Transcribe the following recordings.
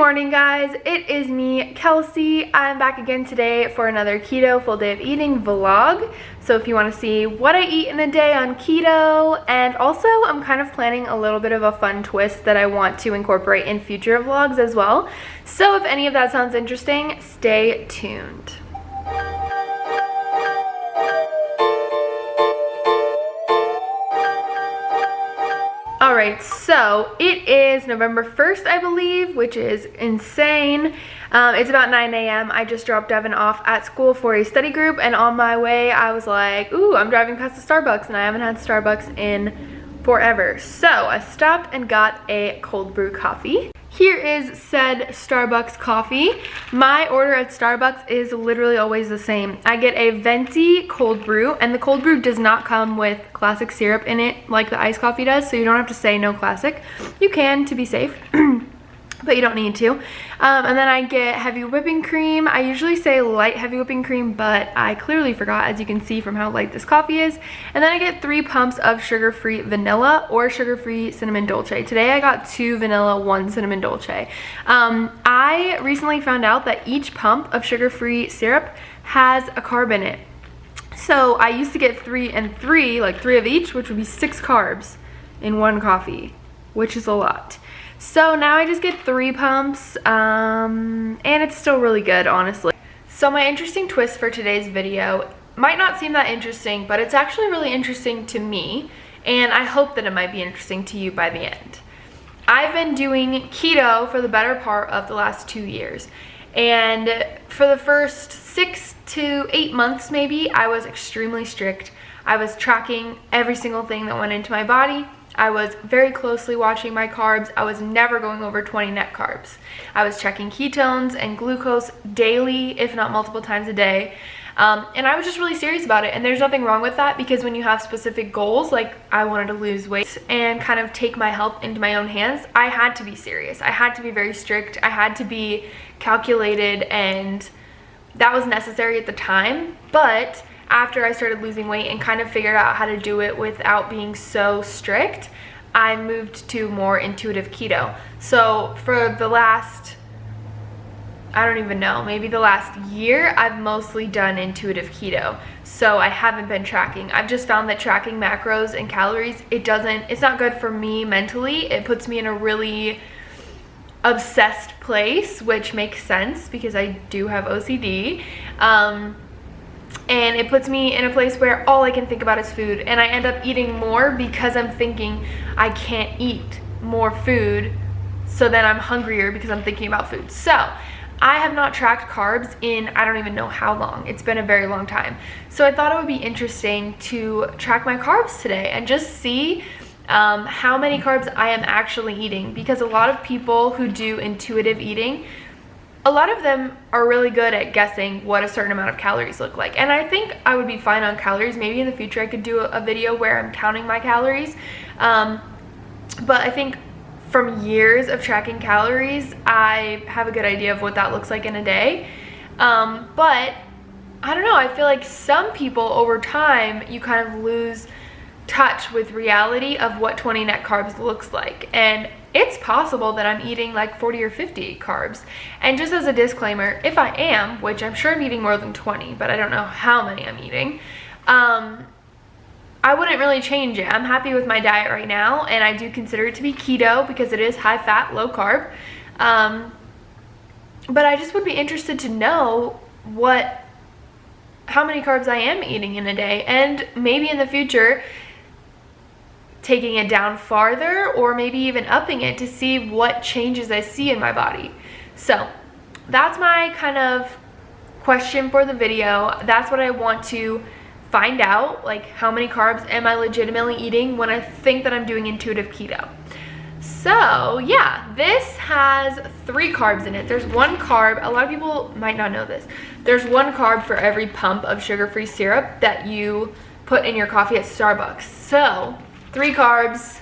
morning, guys. It is me, Kelsey. I'm back again today for another keto full day of eating vlog. So if you want to see what I eat in a day on keto, and also I'm kind of planning a little bit of a fun twist that I want to incorporate in future vlogs as well. So if any of that sounds interesting, stay tuned. Alright, so it is November 1st, I believe, which is insane. It's about 9 a.m. I just dropped Devin off at school for a study group, and on my way I was like, ooh, I'm driving past the Starbucks, and I haven't had Starbucks in forever. So I stopped and got a cold brew coffee. Here is said Starbucks coffee. My order at Starbucks is literally always the same. I get a venti cold brew, and the cold brew does not come with classic syrup in it like the iced coffee does, so you don't have to say no classic. You can to be safe, but you don't need to. And then I get heavy whipping cream. I usually say light heavy whipping cream, but I clearly forgot, as you can see from how light this coffee is. And then I get 3 pumps of sugar-free vanilla or sugar-free cinnamon dolce. Today I got 2 vanilla, 1 cinnamon dolce. I recently found out that each pump of sugar-free syrup has a carb in it. So I used to get 3 and 3, like 3 of each, which would be 6 carbs in one coffee, which is a lot. So now I just get 3 pumps, and it's still really good, honestly. So my interesting twist for today's video might not seem that interesting, but it's actually really interesting to me, and I hope that it might be interesting to you by the end. I've been doing keto for the better part of the last 2 years, and for the first 6 to 8 months maybe, I was extremely strict. I was tracking every single thing that went into my body. I was very closely watching my carbs. I was never going over 20 net carbs. I was checking ketones and glucose daily, if not multiple times a day. And I was just really serious about it. And there's nothing wrong with that, because when you have specific goals, like I wanted to lose weight and kind of take my health into my own hands, I had to be serious. I had to be very strict. I had to be calculated, and that was necessary at the time. But after I started losing weight and kind of figured out how to do it without being so strict, I moved to more intuitive keto. So for the last, I don't even know, maybe the last year, I've mostly done intuitive keto. So I haven't been tracking. I've just found that tracking macros and calories, it's not good for me mentally. It puts me in a really obsessed place, which makes sense because I do have OCD. And it puts me in a place where all I can think about is food, and I end up eating more because I'm thinking I can't eat more food, so then I'm hungrier because I'm thinking about food. So I have not tracked carbs in I don't even know how long. It's been a very long time. So I thought it would be interesting to track my carbs today and just see how many carbs I am actually eating, because a lot of people who do intuitive eating, a lot of them are really good at guessing what a certain amount of calories look like. And I think I would be fine on calories. Maybe in the future I could do a video where I'm counting my calories. But I think from years of tracking calories, I have a good idea of what that looks like in a day. But I don't know, I feel like some people over time, you kind of lose touch with reality of what 20 net carbs looks like. And it's possible that I'm eating like 40 or 50 carbs. And just as a disclaimer, if I am, which I'm sure I'm eating more than 20, but I don't know how many I'm eating, I wouldn't really change it. I'm happy with my diet right now, and I do consider it to be keto because it is high fat, low carb. But I just would be interested to know how many carbs I am eating in a day, and maybe in the future taking it down farther, or maybe even upping it to see what changes I see in my body. So that's my kind of question for the video. That's what I want to find out, like how many carbs am I legitimately eating when I think that I'm doing intuitive keto. So yeah, this has 3 carbs in it. There's 1 carb, a lot of people might not know this. There's 1 carb for every pump of sugar-free syrup that you put in your coffee at Starbucks. So 3 carbs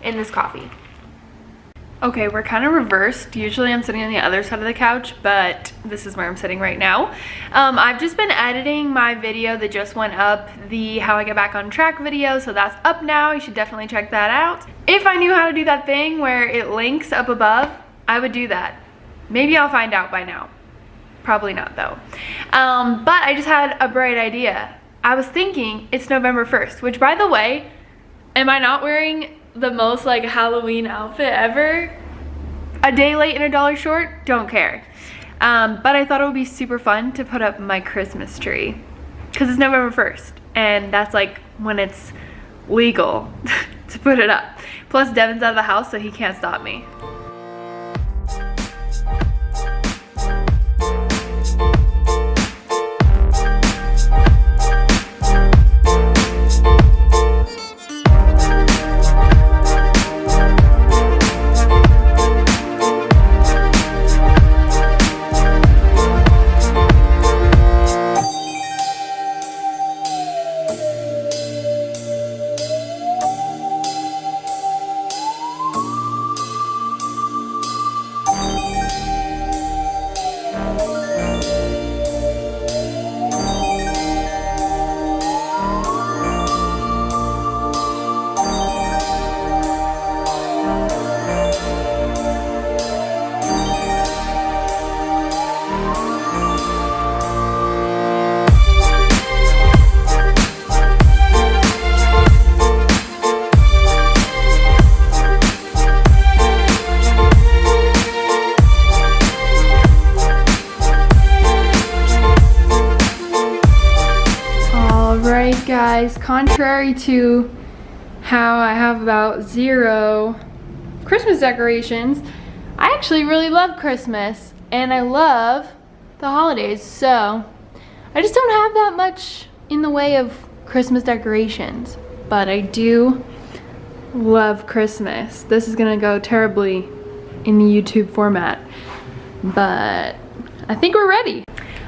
in this coffee. Okay, we're kind of reversed. Usually I'm sitting on the other side of the couch, but this is where I'm sitting right now. I've just been editing my video that just went up, the how I get back on track video, so that's up now. You should definitely check that out. If I knew how to do that thing where it links up above, I would do that. Maybe I'll find out by now. Probably not though. But I just had a bright idea. I was thinking it's November 1st, which by the way, am I not wearing the most like Halloween outfit ever? A day late and a dollar short? Don't care. But I thought it would be super fun to put up my Christmas tree because it's November 1st and that's like when it's legal to put it up. Plus Devin's out of the house so he can't stop me. Guys, contrary to how I have about 0 Christmas decorations, I actually really love Christmas and I love the holidays, so I just don't have that much in the way of Christmas decorations, but I do love Christmas. This is gonna go terribly in the YouTube format, but I think we're ready.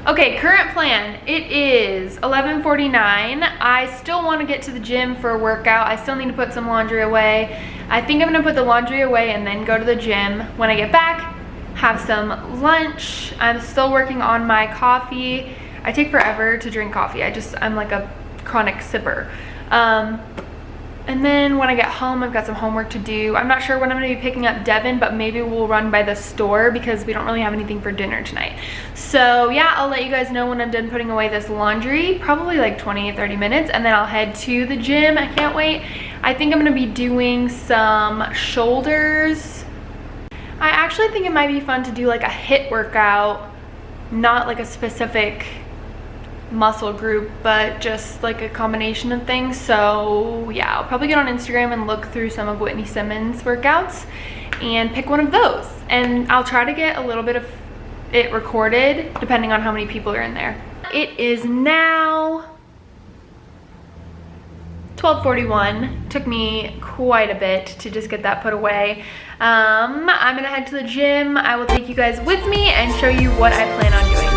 Okay, current plan, it is 11:49. I still want to get to the gym for a workout. I still need to put some laundry away. I think I'm gonna put the laundry away and then go to the gym. When I get back, have some lunch. I'm still working on my coffee. I take forever to drink coffee. I'm like a chronic sipper. And then when I get home, I've got some homework to do. I'm not sure when I'm gonna be picking up Devin, but maybe we'll run by the store because we don't really have anything for dinner tonight. So yeah, I'll let you guys know when I'm done putting away this laundry, probably like 20 or 30 minutes, and then I'll head to the gym. I can't wait. I think I'm gonna be doing some shoulders. I actually think it might be fun to do like a HIIT workout, not like a specific muscle group, but just like a combination of things. So yeah, I'll probably get on Instagram and look through some of Whitney Simmons' workouts and pick one of those, and I'll try to get a little bit of it recorded depending on how many people are in there. It is now 12:41. Took me quite a bit to just get that put away. I'm gonna head to the gym. I will take you guys with me and show you what I plan on doing.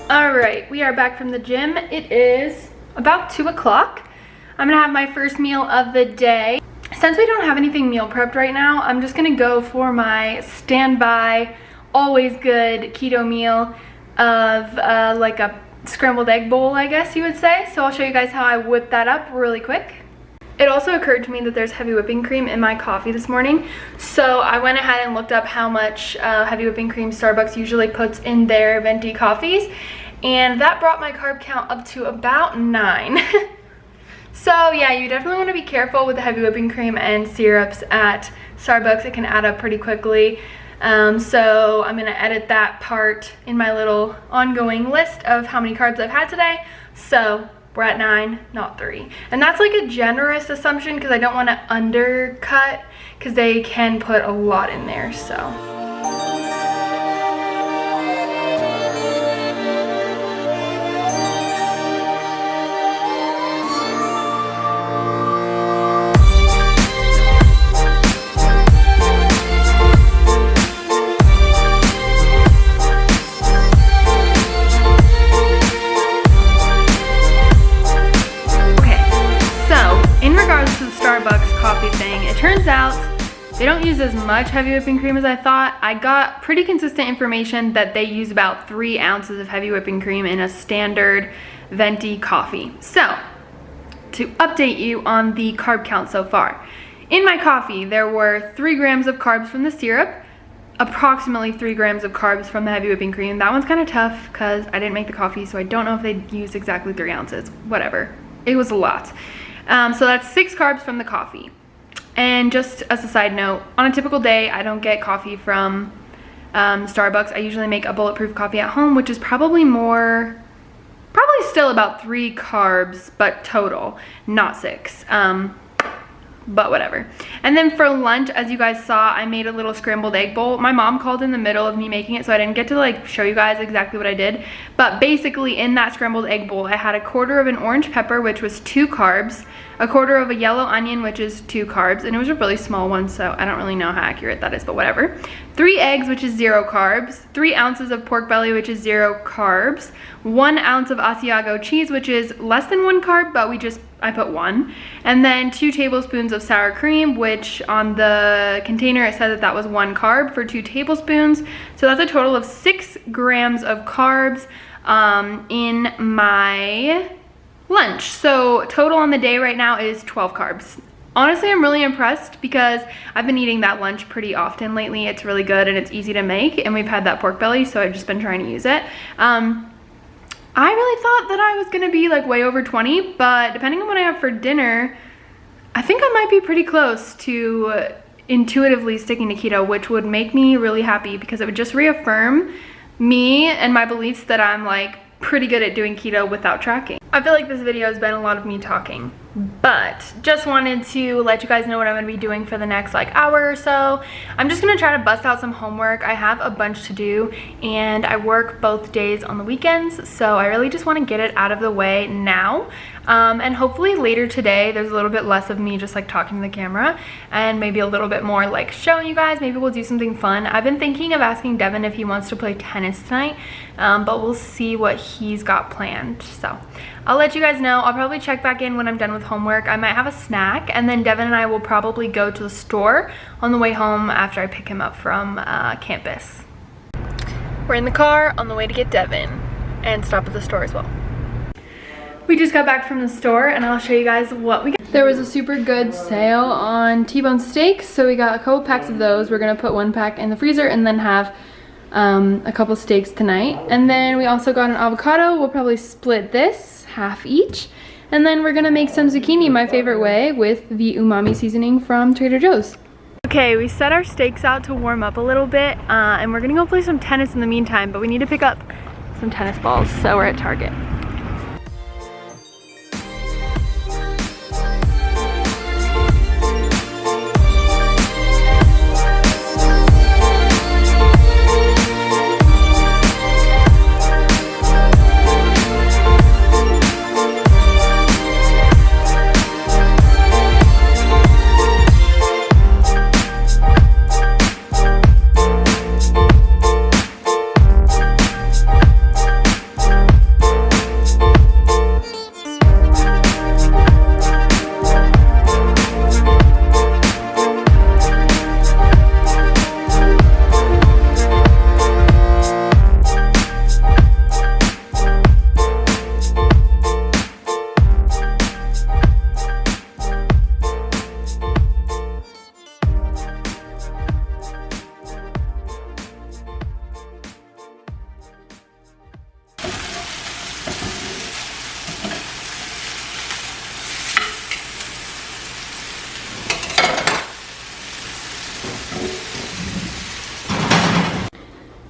Alright, we are back from the gym. It is about 2 o'clock. I'm gonna have my first meal of the day. Since we don't have anything meal prepped right now, I'm just gonna go for my standby, always good keto meal of like a scrambled egg bowl, I guess you would say. So I'll show you guys how I whip that up really quick. It also occurred to me that there's heavy whipping cream in my coffee this morning, so I went ahead and looked up how much heavy whipping cream Starbucks usually puts in their venti coffees, and that brought my carb count up to about 9. So yeah, you definitely want to be careful with the heavy whipping cream and syrups at Starbucks. It can add up pretty quickly. So I'm gonna edit that part in my little ongoing list of how many carbs I've had today. So we're at 9, not 3. And that's like a generous assumption because I don't want to undercut, because they can put a lot in there, so. Starbucks coffee thing. It turns out they don't use as much heavy whipping cream as I thought. I got pretty consistent information that they use about 3 ounces of heavy whipping cream in a standard venti coffee. So, to update you on the carb count so far. In my coffee, there were 3 grams of carbs from the syrup, approximately 3 grams of carbs from the heavy whipping cream. That one's kind of tough because I didn't make the coffee, so I don't know if they used exactly 3 ounces. Whatever. It was a lot. So that's 6 carbs from the coffee. And just as a side note, on a typical day, I don't get coffee from Starbucks. I usually make a bulletproof coffee at home, which is probably still about 3 carbs, but total, not 6. But whatever. And then for lunch, as you guys saw, I made a little scrambled egg bowl. My mom called in the middle of me making it, so I didn't get to like show you guys exactly what I did. But basically in that scrambled egg bowl, I had a quarter of an orange pepper, which was 2 carbs, a quarter of a yellow onion, which is 2 carbs, and it was a really small one, so I don't really know how accurate that is, but whatever. 3 eggs, which is 0 carbs, 3 ounces of pork belly, which is 0 carbs, 1 ounce of Asiago cheese, which is less than 1 carb, but I put 1, and then 2 tablespoons of sour cream, which on the container it said that was 1 carb for 2 tablespoons, so that's a total of 6 grams of carbs in my lunch. So total on the day right now is 12 carbs. Honestly, I'm really impressed because I've been eating that lunch pretty often lately. It's really good and it's easy to make, and we've had that pork belly, so I've just been trying to use it. I really thought that I was gonna be like way over 20, but depending on what I have for dinner, I think I might be pretty close to intuitively sticking to keto, which would make me really happy because it would just reaffirm me and my beliefs that I'm like pretty good at doing keto without tracking. I feel like this video has been a lot of me talking, but just wanted to let you guys know what I'm gonna be doing for the next like hour or so. I'm just gonna try to bust out some homework. I have a bunch to do and I work both days on the weekends, so I really just want to get it out of the way now. And hopefully later today there's a little bit less of me just like talking to the camera and maybe a little bit more like showing you guys. Maybe we'll do something fun. I've been thinking of asking Devin if he wants to play tennis tonight, but we'll see what he's got planned. So I'll let you guys know. I'll probably check back in when I'm done with homework. I might have a snack, and then Devin and I will probably go to the store on the way home after I pick him up from campus. We're in the car on the way to get Devin and stop at the store as well. We just got back from the store and I'll show you guys what we got. There was a super good sale on T-bone steaks, so we got a couple packs of those. We're gonna put 1 pack in the freezer and then have a couple steaks tonight. And then we also got an avocado. We'll probably split this half each. And then we're gonna make some zucchini my favorite way with the umami seasoning from Trader Joe's. Okay, we set our steaks out to warm up a little bit and we're gonna go play some tennis in the meantime, but we need to pick up some tennis balls, so we're at Target.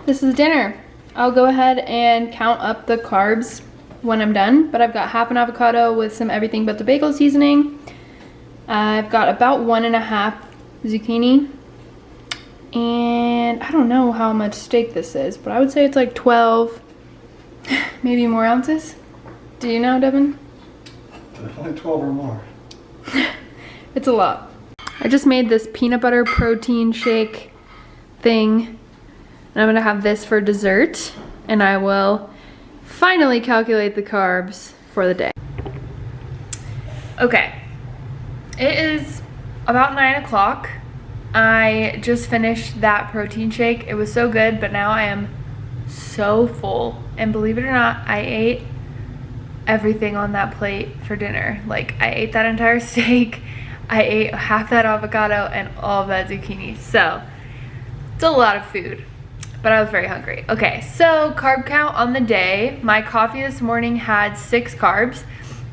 This is dinner. I'll go ahead and count up the carbs when I'm done, but I've got half an avocado with some everything but the bagel seasoning. I've got about 1.5 zucchini, and I don't know how much steak this is, but I would say it's like 12, maybe more ounces. Do you know, Devin? Definitely 12 or more. It's a lot. I just made this peanut butter protein shake thing, and I'm gonna have this for dessert, and I will finally calculate the carbs for the day. Okay, it is about 9 o'clock. I just finished that protein shake. It was so good, but now I am so full. And believe it or not, I ate everything on that plate for dinner. Like, I ate that entire steak, I ate half that avocado, and all of that zucchini. So, it's a lot of food, but I was very hungry. Okay, so carb count on the day. My coffee this morning had 6 carbs.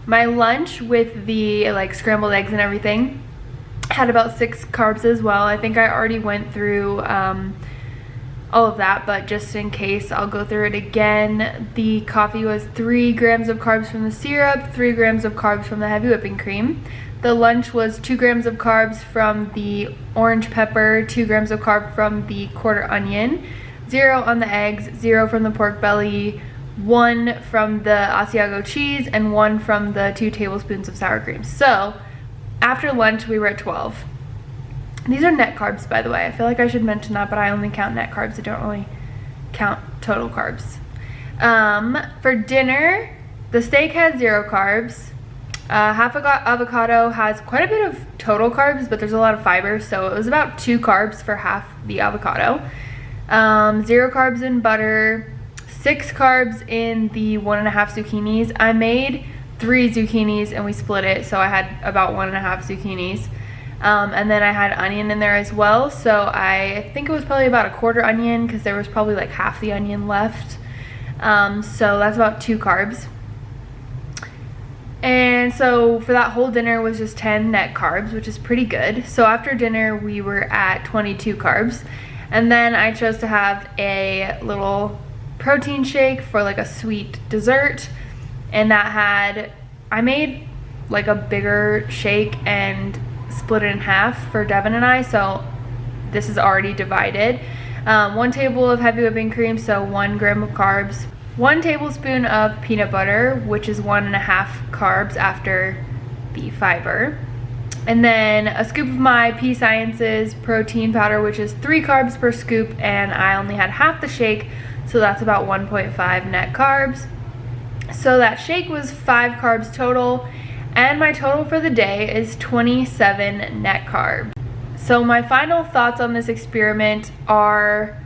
My lunch with the like scrambled eggs and everything had about 6 carbs as well. I think I already went through all of that, but just in case, I'll go through it again. The coffee was 3 grams of carbs from the syrup, 3 grams of carbs from the heavy whipping cream. The lunch was 2 grams of carbs from the orange pepper, 2 grams of carb from the quarter onion, 0 on the eggs, 0 from the pork belly, 1 from the Asiago cheese, and 1 from the 2 tablespoons of sour cream. So after lunch, we were at 12. These are net carbs, by the way. I feel like I should mention that, but I only count net carbs. I don't really count total carbs. For dinner, the steak has 0 carbs. Half avocado has quite a bit of total carbs, but there's a lot of fiber, so it was about 2 carbs for half the avocado. 0 carbs in butter, 6 carbs in the 1.5 zucchinis. I made 3 zucchinis and we split it, so I had about 1.5 zucchinis. And then I had onion in there as well, so I think it was probably about a quarter onion because there was probably like half the onion left. So that's about 2 carbs. And so for that whole dinner was just 10 net carbs, which is pretty good. So after dinner we were at 22 carbs. And then I chose to have a little protein shake for like a sweet dessert. And that had, I made like a bigger shake and split it in half for Devin and I. So this is already divided. 1 table of heavy whipping cream, so 1 gram of carbs. 1 tablespoon of peanut butter, which is 1.5 carbs after the fiber. And then a scoop of my P Sciences protein powder, which is 3 carbs per scoop, and I only had half the shake, so that's about 1.5 net carbs. So that shake was 5 carbs total, and my total for the day is 27 net carbs. So my final thoughts on this experiment are,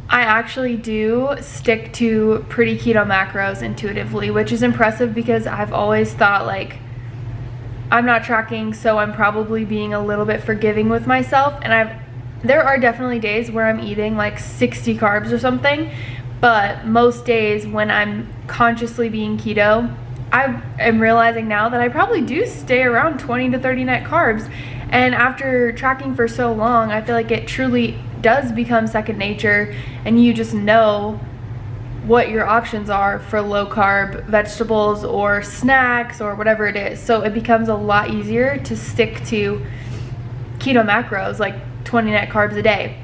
I actually do stick to pretty keto macros intuitively, which is impressive because I've always thought like I'm not tracking, so I'm probably being a little bit forgiving with myself, and there are definitely days where I'm eating like 60 carbs or something, but most days when I'm consciously being keto, I am realizing now that I probably do stay around 20 to 30 net carbs. And after tracking for so long, I feel like it truly does become second nature, and you just know what your options are for low carb vegetables or snacks or whatever it is. So it becomes a lot easier to stick to keto macros, like 20 net carbs a day.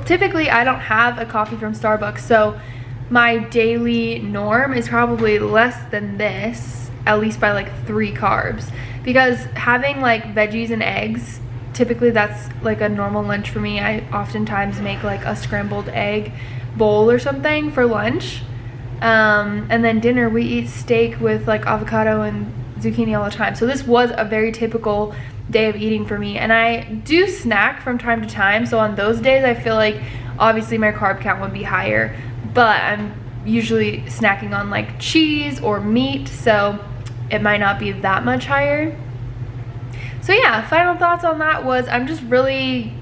Typically, I don't have a coffee from Starbucks, so my daily norm is probably less than this, at least by like 3 carbs. Because having like veggies and eggs, typically that's like a normal lunch for me. I oftentimes make like a scrambled egg bowl or something for lunch. And then dinner, we eat steak with like avocado and zucchini all the time. So this was a very typical day of eating for me. And I do snack from time to time. So on those days, I feel like obviously my carb count would be higher, but I'm usually snacking on like cheese or meat, so it might not be that much higher. So yeah, final thoughts on that was I'm just really,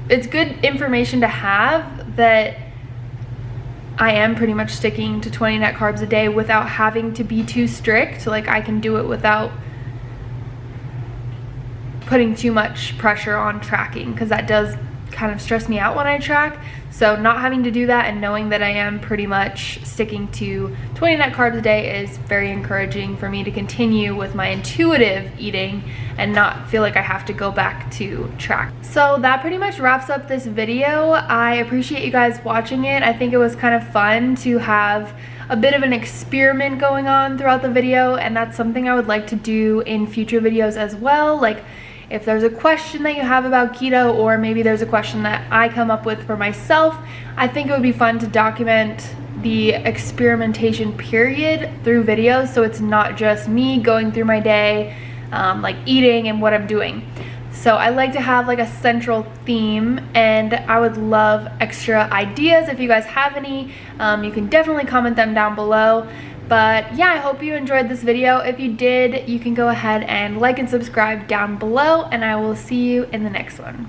it's good information to have that I am pretty much sticking to 20 net carbs a day without having to be too strict. So like I can do it without putting too much pressure on tracking, because that does kind of stress me out when I track. So not having to do that and knowing that I am pretty much sticking to 20 net carbs a day is very encouraging for me to continue with my intuitive eating and not feel like I have to go back to track. So that pretty much wraps up this video. I appreciate you guys watching it. I think it was kind of fun to have a bit of an experiment going on throughout the video, and that's something I would like to do in future videos as well. Like, if there's a question that you have about keto, or maybe there's a question that I come up with for myself, I think it would be fun to document the experimentation period through videos, so it's not just me going through my day, like eating and what I'm doing. So I like to have like a central theme, and I would love extra ideas. If you guys have any, you can definitely comment them down below. But yeah, I hope you enjoyed this video. If you did, you can go ahead and like and subscribe down below, and I will see you in the next one.